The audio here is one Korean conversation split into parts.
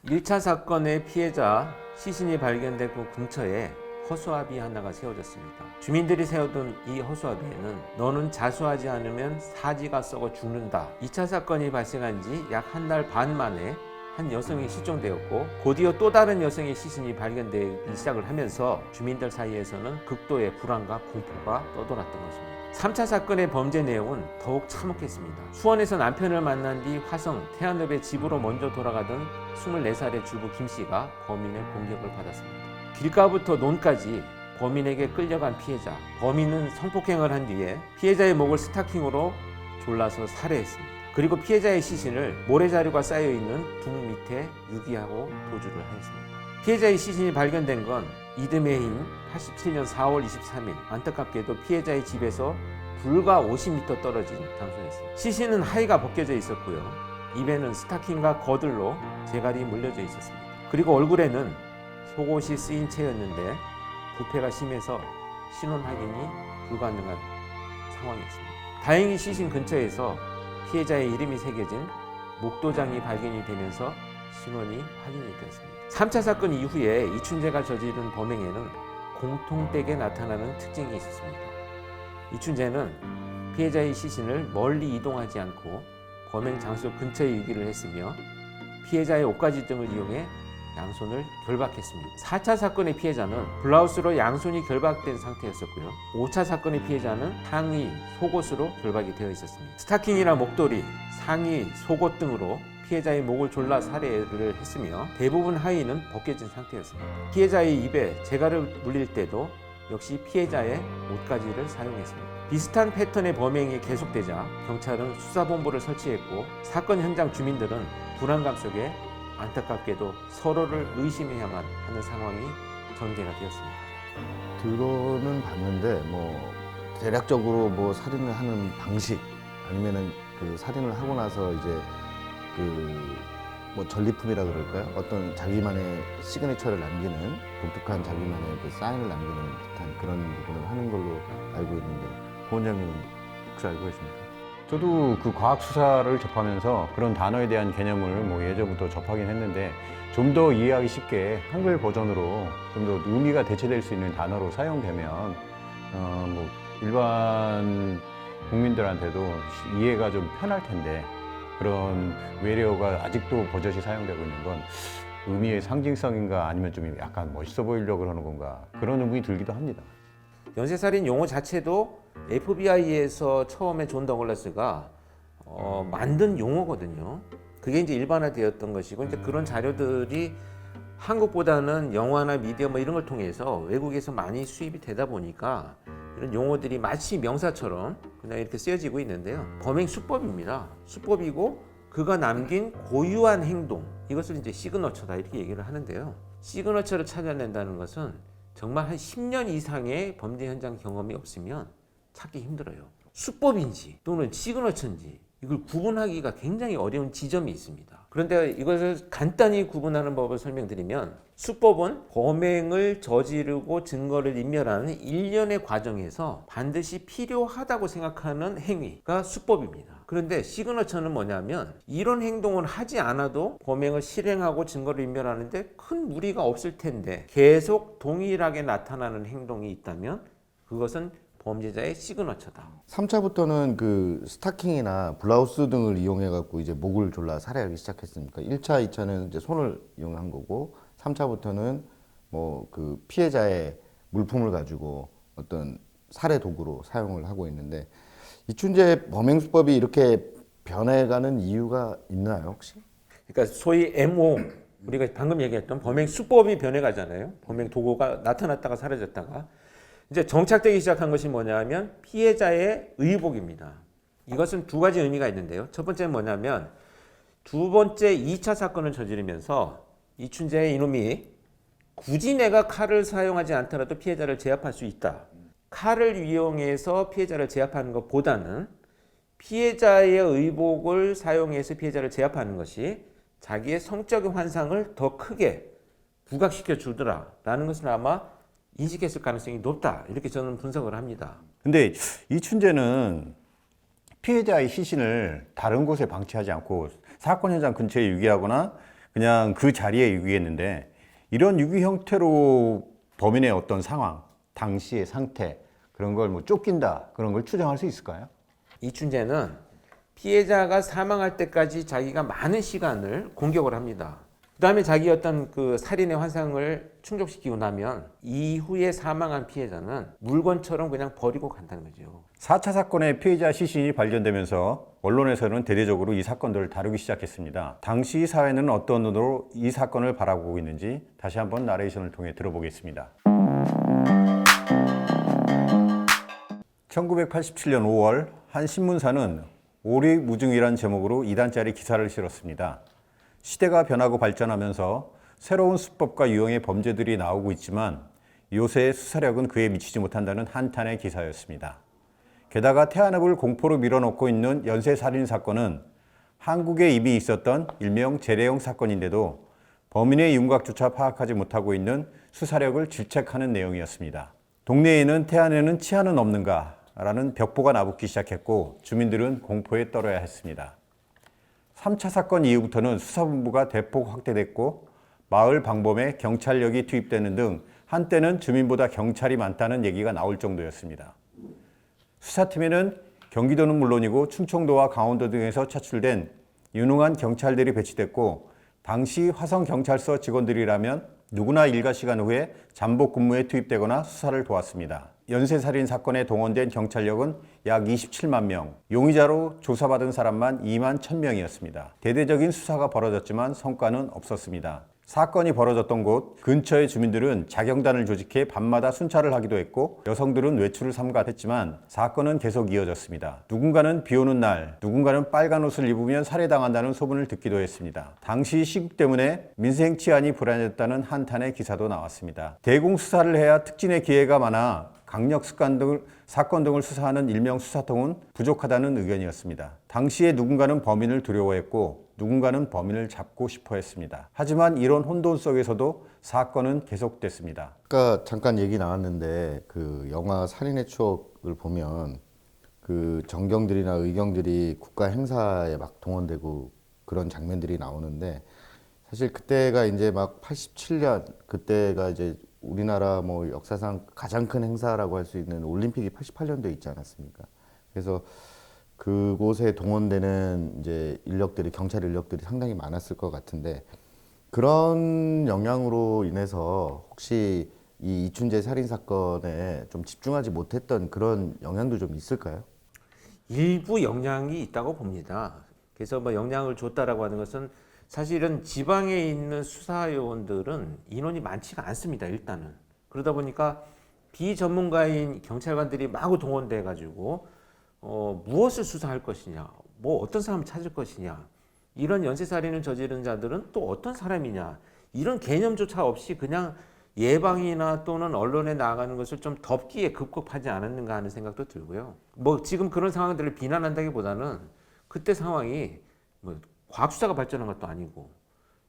1차 사건의 피해자 시신이 발견된 그 근처에 허수아비 하나가 세워졌습니다. 주민들이 세워둔 이 허수아비에는 너는 자수하지 않으면 사지가 썩어 죽는다. 2차 사건이 발생한 지 약 한 달 반 만에 한 여성이 실종되었고 곧이어 또 다른 여성의 시신이 발견되기 시작을 하면서 주민들 사이에서는 극도의 불안과 공포가 떠돌았던 것입니다. 3차 사건의 범죄 내용은 더욱 참혹했습니다. 수원에서 남편을 만난 뒤 화성, 태안읍의 집으로 먼저 돌아가던 24살의 주부 김씨가 범인의 공격을 받았습니다. 길가부터 논까지 범인에게 끌려간 피해자. 범인은 성폭행을 한 뒤에 피해자의 목을 스타킹으로 졸라서 살해했습니다. 그리고 피해자의 시신을 모래자루가 쌓여있는 둥 밑에 유기하고 도주를 하였습니다. 피해자의 시신이 발견된 건 이듬해인 87년 4월 23일, 안타깝게도 피해자의 집에서 불과 50m 떨어진 장소였습니다. 시신은 하의가 벗겨져 있었고요. 입에는 스타킹과 거들로 재갈이 물려져 있었습니다. 그리고 얼굴에는 속옷이 쓰인 채였는데 부패가 심해서 신원 확인이 불가능한 상황이었습니다. 다행히 시신 근처에서 피해자의 이름이 새겨진 목도장이 발견이 되면서 신원이 확인이 되었습니다. 3차 사건 이후에 이춘재가 저지른 범행에는 공통되게 나타나는 특징이 있었습니다. 이춘재는 피해자의 시신을 멀리 이동하지 않고 범행 장소 근처에 유기를 했으며 피해자의 옷가지 등을 이용해 양손을 결박했습니다. 4차 사건의 피해자는 블라우스로 양손이 결박된 상태였었고요. 5차 사건의 피해자는 상의, 속옷으로 결박이 되어 있었습니다. 스타킹이나 목도리, 상의, 속옷 등으로 피해자의 목을 졸라 살해를 했으며 대부분 하의는 벗겨진 상태였습니다. 피해자의 입에 재갈을 물릴 때도 역시 피해자의 옷가지를 사용했습니다. 비슷한 패턴의 범행이 계속되자 경찰은 수사본부를 설치했고 사건 현장 주민들은 불안감 속에 안타깝게도 서로를 의심해야만 하는 상황이 전개가 되었습니다. 들어는 봤는데 뭐 대략적으로 뭐 살인을 하는 방식 아니면은 그 살인을 하고 나서 이제 그 뭐 전리품이라 그럴까요? 어떤 자기만의 시그니처를 남기는 독특한 자기만의 그 사인을 남기는 듯한 그런 부분을 하는 걸로 알고 있는데 부원장님은 혹시 알고 계십니까? 저도 그 과학 수사를 접하면서 그런 단어에 대한 개념을 뭐 예전부터 접하긴 했는데 좀 더 이해하기 쉽게 한글 버전으로 좀 더 의미가 대체될 수 있는 단어로 사용되면 뭐 일반 국민들한테도 이해가 좀 편할 텐데 그런 외래어가 아직도 버젓이 사용되고 있는 건 의미의 상징성인가 아니면 좀 약간 멋있어 보이려고 그러는 건가 그런 의문이 들기도 합니다. 연쇄살인 용어 자체도 FBI에서 처음에 존 더글라스가 만든 용어거든요. 그게 이제 일반화되었던 것이고 이제 그런 자료들이 한국보다는 영화나 미디어 뭐 이런 걸 통해서 외국에서 많이 수입이 되다 보니까 이런 용어들이 마치 명사처럼 그냥 이렇게 쓰여지고 있는데요. 범행 수법입니다. 수법이고 그가 남긴 고유한 행동 이것을 이제 시그너처다 이렇게 얘기를 하는데요. 시그너처를 찾아낸다는 것은 정말 한 10년 이상의 범죄 현장 경험이 없으면 찾기 힘들어요. 수법인지 또는 시그너처인지 이걸 구분하기가 굉장히 어려운 지점이 있습니다. 그런데 이것을 간단히 구분하는 법을 설명드리면 수법은 범행을 저지르고 증거를 인멸하는 일련의 과정에서 반드시 필요하다고 생각하는 행위가 수법입니다. 그런데 시그너처는 뭐냐면 이런 행동을 하지 않아도 범행을 실행하고 증거를 인멸하는데 큰 무리가 없을 텐데 계속 동일하게 나타나는 행동이 있다면 그것은 범죄자의 시그너처다. 3차부터는 그 스타킹이나 블라우스 등을 이용해 갖고 이제 목을 졸라 살해하기 시작했으니까 1차, 2차는 이제 손을 이용한 거고 3차부터는 뭐 그 피해자의 물품을 가지고 어떤 살해 도구로 사용을 하고 있는데 이춘재 범행 수법이 이렇게 변해가는 이유가 있나요, 혹시? 그러니까 소위 MO 우리가 방금 얘기했던 범행 수법이 변해가잖아요. 범행 도구가 나타났다가 사라졌다가 이제 정착되기 시작한 것이 뭐냐면 피해자의 의복입니다. 이것은 두 가지 의미가 있는데요. 첫 번째는 뭐냐면 두 번째 2차 사건을 저지르면서 이춘재의 이놈이 굳이 내가 칼을 사용하지 않더라도 피해자를 제압할 수 있다. 칼을 이용해서 피해자를 제압하는 것보다는 피해자의 의복을 사용해서 피해자를 제압하는 것이 자기의 성적인 환상을 더 크게 부각시켜 주더라라는 것을 아마 인식했을 가능성이 높다. 이렇게 저는 분석을 합니다. 근데 이춘재는 피해자의 시신을 다른 곳에 방치하지 않고 사건 현장 근처에 유기하거나 그냥 그 자리에 유기했는데 이런 유기 형태로 범인의 어떤 상황, 당시의 상태 그런 걸 뭐 쫓긴다 그런 걸 추정할 수 있을까요? 이춘재는 피해자가 사망할 때까지 자기가 많은 시간을 공격을 합니다. 그 다음에 자기 어떤 그 살인의 환상을 충족시키고 나면 이후에 사망한 피해자는 물건처럼 그냥 버리고 간다는 거죠. 4차 사건의 피해자 시신이 발견되면서 언론에서는 대대적으로 이 사건들을 다루기 시작했습니다. 당시 사회는 어떤 눈으로 이 사건을 바라보고 있는지 다시 한번 나레이션을 통해 들어보겠습니다. 1987년 5월 한 신문사는 오리무중이란 제목으로 2단짜리 기사를 실었습니다. 시대가 변하고 발전하면서 새로운 수법과 유형의 범죄들이 나오고 있지만 요새의 수사력은 그에 미치지 못한다는 한탄의 기사였습니다. 게다가 태안읍을 공포로 밀어넣고 있는 연쇄살인 사건은 한국에 이미 있었던 일명 재래형 사건인데도 범인의 윤곽조차 파악하지 못하고 있는 수사력을 질책하는 내용이었습니다. 동네에는 태안에는 치안은 없는가? 라는 벽보가 나붙기 시작했고 주민들은 공포에 떨어야 했습니다. 3차 사건 이후부터는 수사본부가 대폭 확대됐고 마을 방범에 경찰력이 투입되는 등 한때는 주민보다 경찰이 많다는 얘기가 나올 정도였습니다. 수사팀에는 경기도는 물론이고 충청도와 강원도 등에서 차출된 유능한 경찰들이 배치됐고 당시 화성경찰서 직원들이라면 누구나 일과 시간 후에 잠복 근무에 투입되거나 수사를 도왔습니다. 연쇄살인 사건에 동원된 경찰력은 약 27만 명, 용의자로 조사받은 사람만 2만 1,000명이었습니다. 대대적인 수사가 벌어졌지만 성과는 없었습니다. 사건이 벌어졌던 곳 근처의 주민들은 자경단을 조직해 밤마다 순찰을 하기도 했고 여성들은 외출을 삼가했지만 사건은 계속 이어졌습니다. 누군가는 비 오는 날, 누군가는 빨간 옷을 입으면 살해당한다는 소문을 듣기도 했습니다. 당시 시국 때문에 민생 치안이 불안했다는 한탄의 기사도 나왔습니다. 대공 수사를 해야 특진의 기회가 많아 강력 사건 등을 수사하는 일명 수사통은 부족하다는 의견이었습니다. 당시에 누군가는 범인을 두려워했고 누군가는 범인을 잡고 싶어 했습니다. 하지만 이런 혼돈 속에서도 사건은 계속됐습니다. 아까 잠깐 얘기 나왔는데 그 영화 살인의 추억을 보면 그 정경들이나 의경들이 국가 행사에 막 동원되고 그런 장면들이 나오는데 사실 그때가 이제 막 87년 그때가 이제 우리나라 뭐 역사상 가장 큰 행사라고 할 수 있는 올림픽이 88년도에 있지 않았습니까? 그래서 그곳에 동원되는 이제 인력들이 경찰 인력들이 상당히 많았을 것 같은데 그런 영향으로 인해서 혹시 이 이춘재 살인 사건에 좀 집중하지 못했던 그런 영향도 좀 있을까요? 일부 영향이 있다고 봅니다. 그래서 뭐 영향을 줬다라고 하는 것은 사실은 지방에 있는 수사요원들은 인원이 많지가 않습니다. 일단은 그러다 보니까 비전문가인 경찰관들이 마구 동원돼 가지고 무엇을 수사할 것이냐, 뭐 어떤 사람을 찾을 것이냐, 이런 연쇄살인을 저지른 자들은 또 어떤 사람이냐, 이런 개념조차 없이 그냥 예방이나 또는 언론에 나가는 것을 좀 덮기에 급급하지 않았는가 하는 생각도 들고요. 뭐 지금 그런 상황들을 비난한다기보다는 그때 상황이 뭐 과학 수사가 발전한 것도 아니고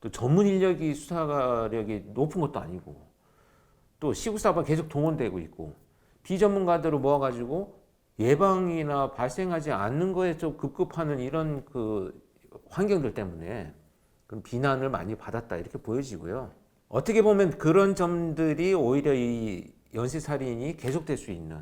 또 전문 인력이 수사력이 높은 것도 아니고 또 시국사반 계속 동원되고 있고 비전문가들을 모아가지고 예방이나 발생하지 않는 거에 좀 급급하는 이런 그 환경들 때문에 그런 비난을 많이 받았다 이렇게 보여지고요. 어떻게 보면 그런 점들이 오히려 이 연쇄살인이 계속될 수 있는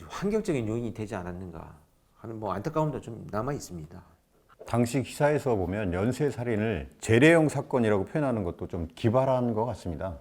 환경적인 요인이 되지 않았는가 하는 뭐 안타까움도 좀 남아 있습니다. 당시 기사에서 보면 연쇄살인을 재래형 사건이라고 표현하는 것도 좀 기발한 것 같습니다.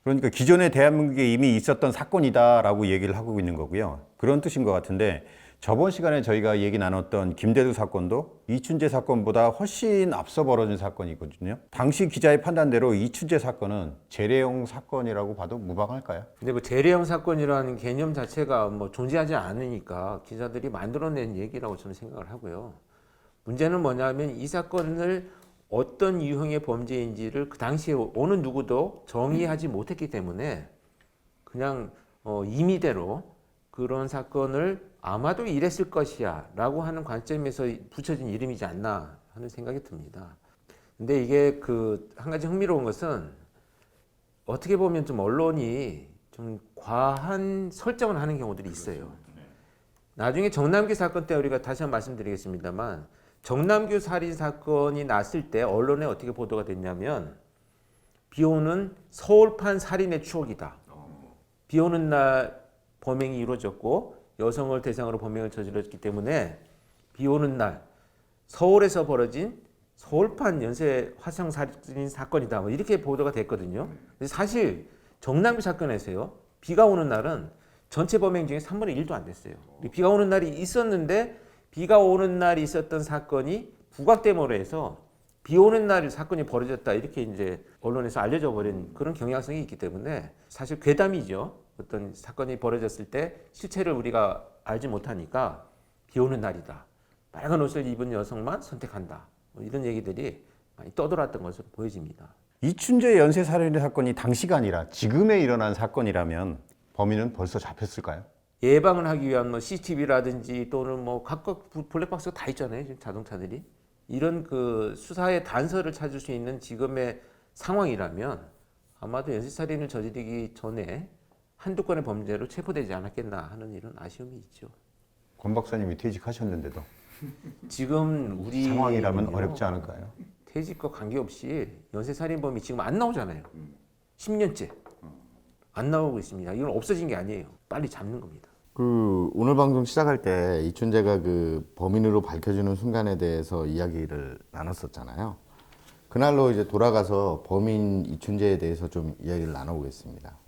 그러니까 기존에 대한민국에 이미 있었던 사건이다라고 얘기를 하고 있는 거고요. 그런 뜻인 것 같은데 저번 시간에 저희가 얘기 나눴던 김대두 사건도 이춘재 사건보다 훨씬 앞서 벌어진 사건이거든요. 당시 기자의 판단대로 이춘재 사건은 재래형 사건이라고 봐도 무방할까요? 근데 뭐 재래형 사건이라는 개념 자체가 뭐 존재하지 않으니까 기자들이 만들어낸 얘기라고 저는 생각을 하고요. 문제는 뭐냐면 이 사건을 어떤 유형의 범죄인지를 그 당시에 어느 누구도 정의하지 못했기 때문에 그냥 임의대로 그런 사건을 아마도 이랬을 것이야 라고 하는 관점에서 붙여진 이름이지 않나 하는 생각이 듭니다. 근데 이게 그 한 가지 흥미로운 것은 어떻게 보면 좀 언론이 좀 과한 설정을 하는 경우들이 있어요. 나중에 정남기 사건 때 우리가 다시 한번 말씀드리겠습니다만 정남규 살인 사건이 났을 때 언론에 어떻게 보도가 됐냐면 비 오는 서울판 살인의 추억이다. 비 오는 날 범행이 이루어졌고 여성을 대상으로 범행을 저질렀기 때문에 비 오는 날 서울에서 벌어진 서울판 연쇄 화상 살인 사건이다. 뭐 이렇게 보도가 됐거든요. 사실 정남규 사건에서요. 비가 오는 날은 전체 범행 중에 3분의 1도 안 됐어요. 비가 오는 날이 있었는데 비가 오는 날이 있었던 사건이 부각됨으로 해서 비 오는 날 사건이 벌어졌다 이렇게 이제 언론에서 알려져 버린 그런 경향성이 있기 때문에 사실 괴담이죠. 어떤 사건이 벌어졌을 때 실체를 우리가 알지 못하니까 비 오는 날이다. 빨간 옷을 입은 여성만 선택한다. 뭐 이런 얘기들이 많이 떠돌았던 것으로 보여집니다. 이춘재 연쇄 살인 사건이 당시가 아니라 지금에 일어난 사건이라면 범인은 벌써 잡혔을까요? 예방을 하기 위한 뭐 CCTV라든지 또는 뭐 각각 블랙박스가 다 있잖아요. 지금 자동차들이. 이런 그 수사의 단서를 찾을 수 있는 지금의 상황이라면 아마도 연쇄살인을 저지르기 전에 한두 건의 범죄로 체포되지 않았겠나 하는 이런 아쉬움이 있죠. 권 박사님이 퇴직하셨는데도 지금 우리 상황이라면 어렵지 않을까요? 퇴직과 관계없이 연쇄살인범이 지금 안 나오잖아요. 10년째 안 나오고 있습니다. 이건 없어진 게 아니에요. 빨리 잡는 겁니다. 그 오늘 방송 시작할 때 이춘재가 그 범인으로 밝혀지는 순간에 대해서 이야기를 나눴었잖아요. 그날로 이제 돌아가서 범인 이춘재에 대해서 좀 이야기를 나눠보겠습니다.